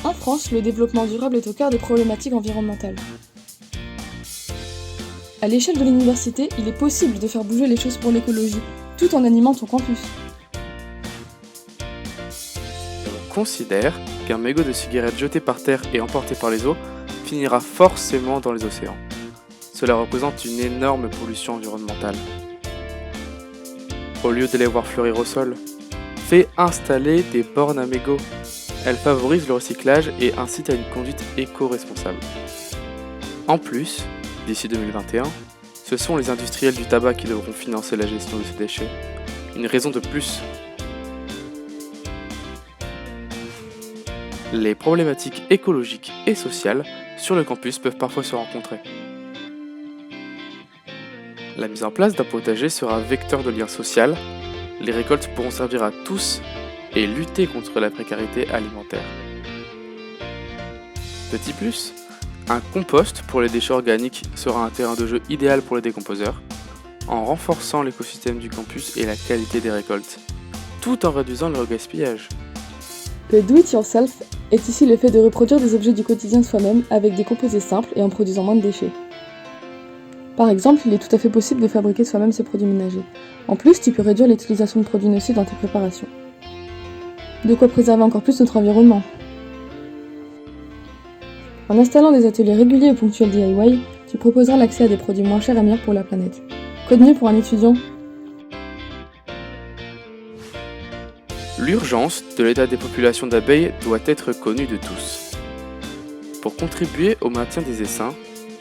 En France, le développement durable est au cœur des problématiques environnementales. À l'échelle de l'université, il est possible de faire bouger les choses pour l'écologie, tout en animant ton campus. On considère qu'un mégot de cigarette jeté par terre et emporté par les eaux finira forcément dans les océans. Cela représente une énorme pollution environnementale. Au lieu de les voir fleurir au sol, fais installer des bornes à mégots. Elles favorisent le recyclage et incitent à une conduite éco-responsable. En plus, d'ici 2021, ce sont les industriels du tabac qui devront financer la gestion de ces déchets. Une raison de plus. Les problématiques écologiques et sociales sur le campus peuvent parfois se rencontrer. La mise en place d'un potager sera vecteur de lien social, les récoltes pourront servir à tous et lutter contre la précarité alimentaire. Petit plus, un compost pour les déchets organiques sera un terrain de jeu idéal pour les décomposeurs, en renforçant l'écosystème du campus et la qualité des récoltes, tout en réduisant le gaspillage. Le do-it-yourself est ici le fait de reproduire des objets du quotidien de soi-même avec des composés simples et en produisant moins de déchets. Par exemple, il est tout à fait possible de fabriquer soi-même ses produits ménagers. En plus, tu peux réduire l'utilisation de produits nocifs dans tes préparations. De quoi préserver encore plus notre environnement. En installant des ateliers réguliers et ponctuels DIY, tu proposeras l'accès à des produits moins chers et meilleurs pour la planète. Quoi de mieux pour un étudiant ? L'urgence de l'état des populations d'abeilles doit être connue de tous. Pour contribuer au maintien des essaims,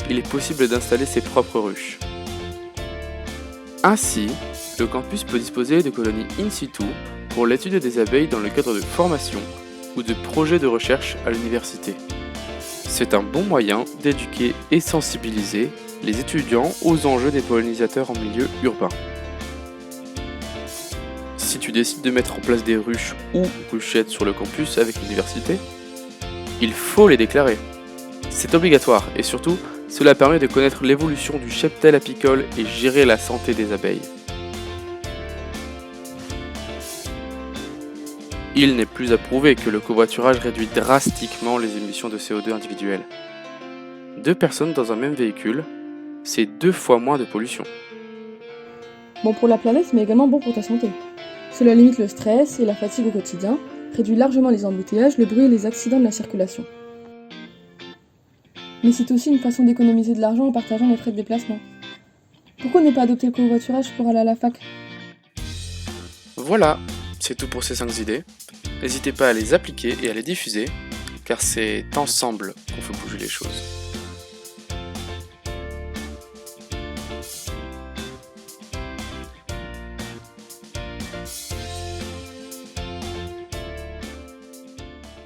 il est possible d'installer ses propres ruches. Ainsi, le campus peut disposer de colonies in situ pour l'étude des abeilles dans le cadre de formations ou de projets de recherche à l'université. C'est un bon moyen d'éduquer et sensibiliser les étudiants aux enjeux des pollinisateurs en milieu urbain. Si tu décides de mettre en place des ruches ou ruchettes sur le campus avec l'université, il faut les déclarer. C'est obligatoire et surtout, cela permet de connaître l'évolution du cheptel apicole et gérer la santé des abeilles. Il n'est plus à prouver que le covoiturage réduit drastiquement les émissions de CO2 individuelles. 2 personnes dans un même véhicule, c'est 2 fois moins de pollution. Bon pour la planète, mais également bon pour ta santé. Cela limite le stress et la fatigue au quotidien, réduit largement les embouteillages, le bruit et les accidents de la circulation. Mais c'est aussi une façon d'économiser de l'argent en partageant les frais de déplacement. Pourquoi ne pas adopter le covoiturage pour aller à la fac ? Voilà, c'est tout pour ces 5 idées. N'hésitez pas à les appliquer et à les diffuser, car c'est ensemble qu'on fait bouger les choses.